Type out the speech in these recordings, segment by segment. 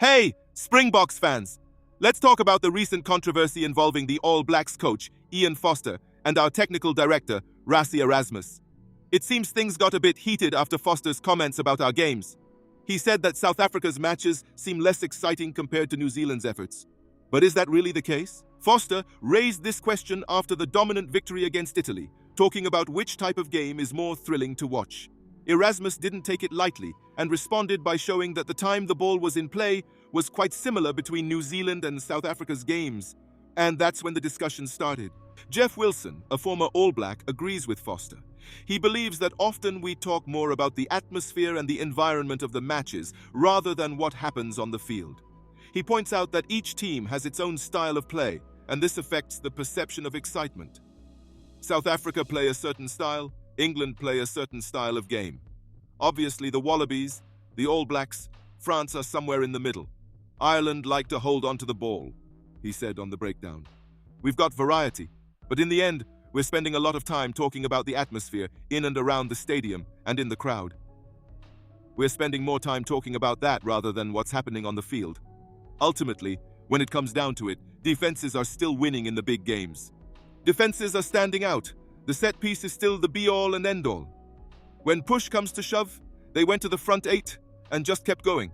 Hey, Springboks fans! Let's talk about the recent controversy involving the All Blacks coach, Ian Foster, and our technical director, Rassie Erasmus. It seems things got a bit heated after Foster's comments about our games. He said that South Africa's matches seem less exciting compared to New Zealand's efforts. But is that really the case? Foster raised this question after the dominant victory against Italy, talking about which type of game is more thrilling to watch. Erasmus didn't take it lightly and responded by showing that the time the ball was in play was quite similar between New Zealand and South Africa's games. And that's when the discussion started. Jeff Wilson, a former All Black, agrees with Foster. He believes that often we talk more about the atmosphere and the environment of the matches rather than what happens on the field. He points out that each team has its own style of play, and this affects the perception of excitement. South Africa play a certain style, England play a certain style of game. Obviously, the Wallabies, the All Blacks, France are somewhere in the middle. Ireland like to hold on to the ball, he said on the breakdown. We've got variety, but in the end, we're spending a lot of time talking about the atmosphere in and around the stadium and in the crowd. We're spending more time talking about that rather than what's happening on the field. Ultimately, when it comes down to it, defenses are still winning in the big games. Defenses are standing out. The set piece is still the be-all and end-all. When push comes to shove, they went to the front eight and just kept going.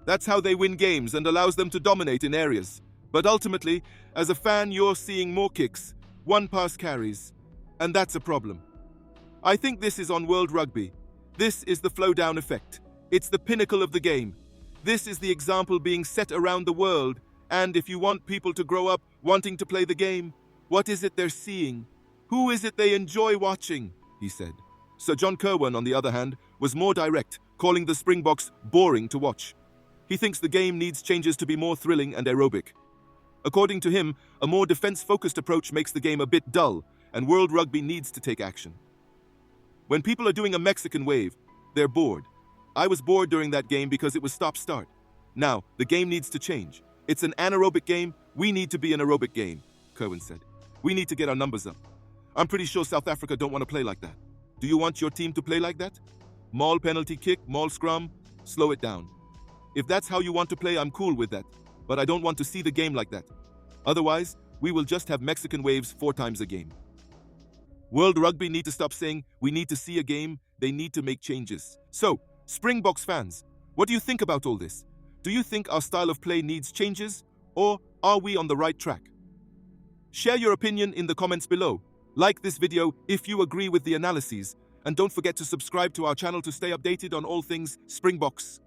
That's how they win games and allows them to dominate in areas. But ultimately, as a fan, you're seeing more kicks, one-pass carries, and that's a problem. I think this is on World Rugby. This is the flow-down effect. It's the pinnacle of the game. This is the example being set around the world, and if you want people to grow up wanting to play the game, what is it they're seeing? Who is it they enjoy watching? He said. Sir John Kirwan, on the other hand, was more direct, calling the Springboks boring to watch. He thinks the game needs changes to be more thrilling and aerobic. According to him, a more defense-focused approach makes the game a bit dull, and World Rugby needs to take action. When people are doing a Mexican wave, they're bored. I was bored during that game because it was stop-start. Now, the game needs to change. It's an anaerobic game. We need to be an aerobic game, Kirwan said. We need to get our numbers up. I'm pretty sure South Africa don't want to play like that. Do you want your team to play like that? Maul penalty kick, maul scrum, slow it down. If that's how you want to play, I'm cool with that. But I don't want to see the game like that. Otherwise, we will just have Mexican waves 4 times a game. World Rugby need to stop saying, we need to see a game, they need to make changes. So, Springboks fans, what do you think about all this? Do you think our style of play needs changes? Or are we on the right track? Share your opinion in the comments below. Like this video if you agree with the analyses. And don't forget to subscribe to our channel to stay updated on all things Springboks.